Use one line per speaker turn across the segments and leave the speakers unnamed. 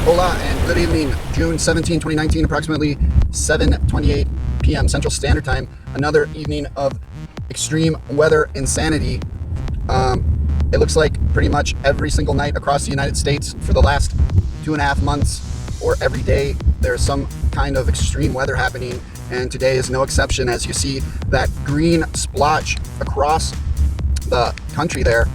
Hola and good evening. June 17, 2019, approximately 7:28 p.m. Central Standard Time. Another evening of extreme weather insanity. It looks like pretty much every single night across the United States for the last 2.5 months, or every day, there's some kind of extreme weather happening, and today is no exception. As you see that green splotch across the country there,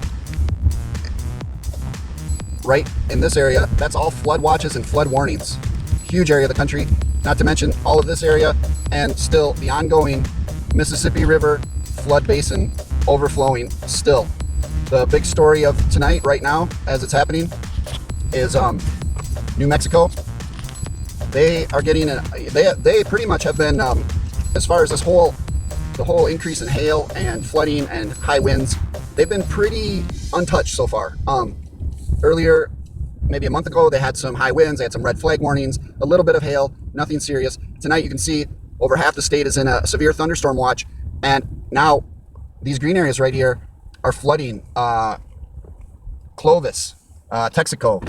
right in this area, that's all flood watches and flood warnings. Huge area of the country, not to mention all of this area and still the ongoing Mississippi River flood basin overflowing still. The big story of tonight right now as it's happening is New Mexico. They are getting they pretty much have been as far as the whole increase in hail and flooding and high winds, they've been pretty untouched so far. Earlier, maybe a month ago, they had some high winds, they had some red flag warnings, a little bit of hail, nothing serious. Tonight you can see over half the state is in a severe thunderstorm watch, and now these green areas right here are flooding. Clovis, Texaco.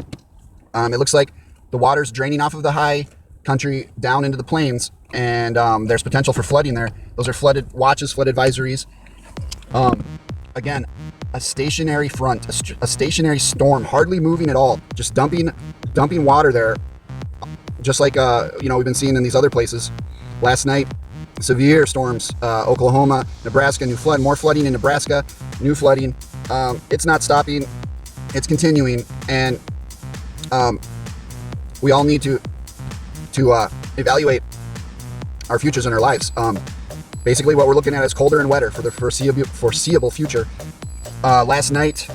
It looks like the water's draining off of the high country down into the plains, and there's potential for flooding there. Those are flooded watches, flood advisories. Again, a stationary front, a stationary storm, hardly moving at all, just dumping water there, just like we've been seeing in these other places. Last night, severe storms, Oklahoma, Nebraska, new flood, more flooding in Nebraska, new flooding. It's not stopping, it's continuing, and we all need to evaluate our futures in our lives. Basically, what we're looking at is colder and wetter for the foreseeable future. Last night,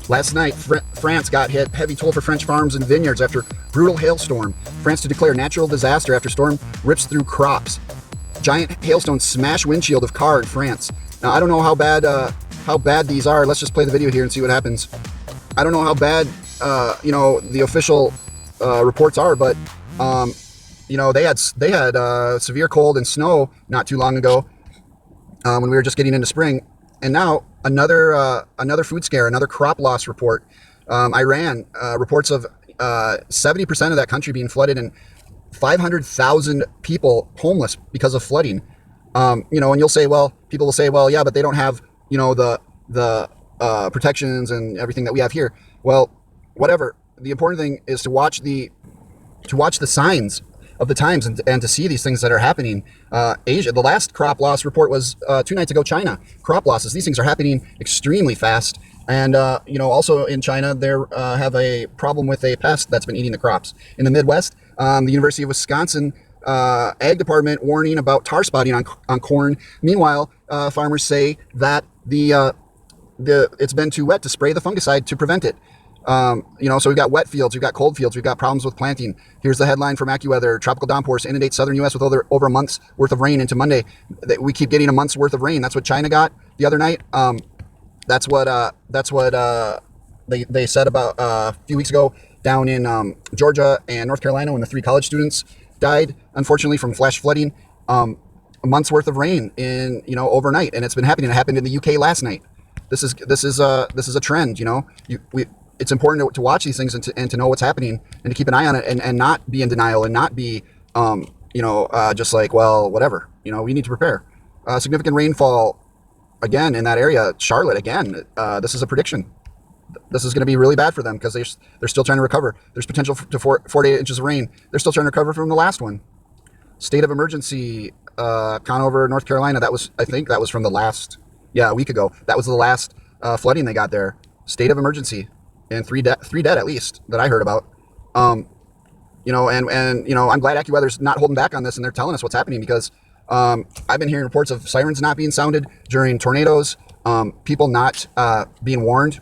France got hit. Heavy toll for French farms and vineyards after brutal hailstorm. France to declare natural disaster after storm rips through crops. Giant hailstones smash windshield of car in France. Now, I don't know how bad these are. Let's just play the video here and see what happens. I don't know how bad the official reports are, but they had severe cold and snow not too long ago when we were just getting into spring. And now another food scare, another crop loss report. Iran reports of 70% of that country being flooded and 500,000 people homeless because of flooding. And people will say, well, yeah, but they don't have the protections and everything that we have here. Well, whatever. The important thing is to watch the signs of the times and to see these things that are happening. Asia, the last crop loss report was 2 nights ago. China, crop losses. These things are happening extremely fast. And, also in China, they have a problem with a pest that's been eating the crops. In the Midwest, the University of Wisconsin Ag Department warning about tar spotting on corn. Meanwhile, farmers say that it's been too wet to spray the fungicide to prevent it. So we've got wet fields, we've got cold fields, we've got problems with planting. Here's the headline from AccuWeather: tropical downpours inundate southern U.S. with over a month's worth of rain into Monday. We keep getting a month's worth of rain. That's what China got the other night. That's what they said about a few weeks ago down in Georgia and North Carolina when the 3 college students died, unfortunately, from flash flooding. A month's worth of rain in overnight, and it's been happening. It happened in the UK last night. This is a trend. It's important to watch these things and to know what's happening and to keep an eye on it and not be in denial and not be, just like, well, whatever. We need to prepare. Significant rainfall again in that area. Charlotte again. This is a prediction. This is going to be really bad for them because they're still trying to recover. There's potential to 4 to 8 inches of rain. They're still trying to recover from the last one. State of emergency. Conover, North Carolina. I think that was from a week ago. That was the last flooding they got there. State of emergency. And 3 dead at least that I heard about. I'm glad AccuWeather's not holding back on this and they're telling us what's happening because I've been hearing reports of sirens not being sounded during tornadoes, people not being warned.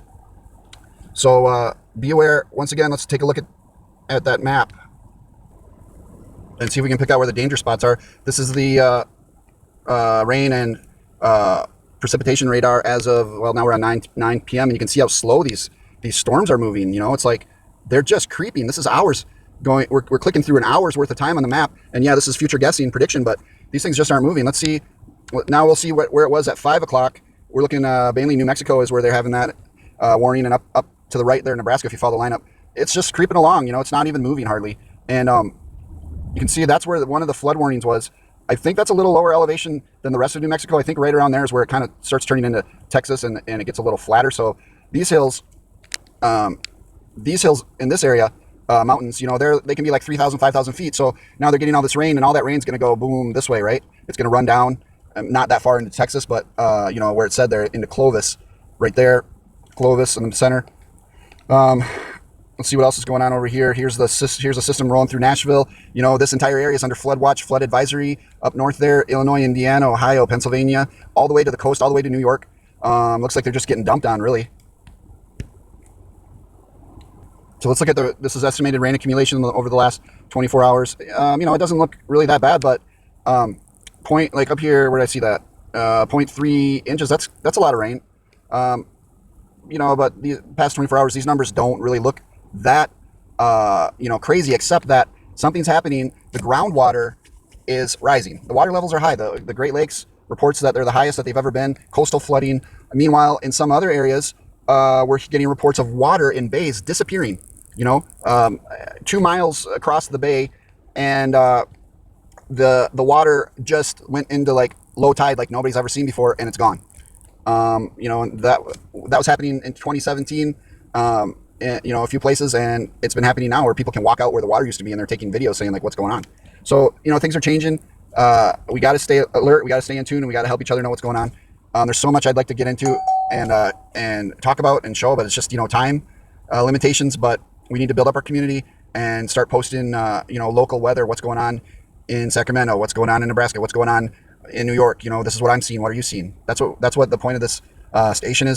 So be aware. Once again, let's take a look at that map and see if we can pick out where the danger spots are. This is the rain and precipitation radar as of, now we're on 9 p.m. and you can see how slow these storms are moving. It's like they're just creeping. This is hours going. We're clicking through an hour's worth of time on the map, and yeah, this is future guessing prediction, but these things just aren't moving. Let's see. Now we'll see where it was at 5 o'clock. We're looking mainly New Mexico is where they're having that warning, and up to the right there, Nebraska. If you follow the lineup, it's just creeping along. You know, it's not even moving hardly. And you can see that's where one of the flood warnings was. I think that's a little lower elevation than the rest of New Mexico. I think right around there is where it kind of starts turning into Texas, and it gets a little flatter. So these hills in this area, mountains, you know, they can be like 3,000, 5,000 feet. So now they're getting all this rain, and all that rain's going to go boom this way, right? It's going to run down, not that far into Texas, but you know, where it said there, into Clovis, right there, Clovis in the center. Let's see what else is going on over here. Here's a system rolling through Nashville. You know, this entire area is under flood watch, flood advisory up north there, Illinois, Indiana, Ohio, Pennsylvania, all the way to the coast, all the way to New York. Looks like they're just getting dumped on, really. So let's look at this is estimated rain accumulation over the last 24 hours. You know, it doesn't look really that bad, but like up here, where did I see that? 0.3 inches, that's a lot of rain. You know, but the past 24 hours, these numbers don't really look that, you know, crazy, except that something's happening. The groundwater is rising. The water levels are high. The Great Lakes reports that they're the highest that they've ever been. Coastal flooding. Meanwhile, in some other areas, we're getting reports of water in bays disappearing, you know, 2 miles across the bay, and the water just went into like low tide like nobody's ever seen before, and it's gone. You know, and that was happening in 2017, you know, a few places, and it's been happening now where people can walk out where the water used to be, and they're taking videos saying like what's going on. So, you know, things are changing. We got to stay alert. We got to stay in tune, and we got to help each other know what's going on. There's so much I'd like to get into and talk about and show, but it's just, you know, time limitations. But we need to build up our community and start posting, you know, local weather, what's going on in Sacramento, what's going on in Nebraska, what's going on in New York. You know, this is what I'm seeing. What are you seeing? That's what the point of this station is.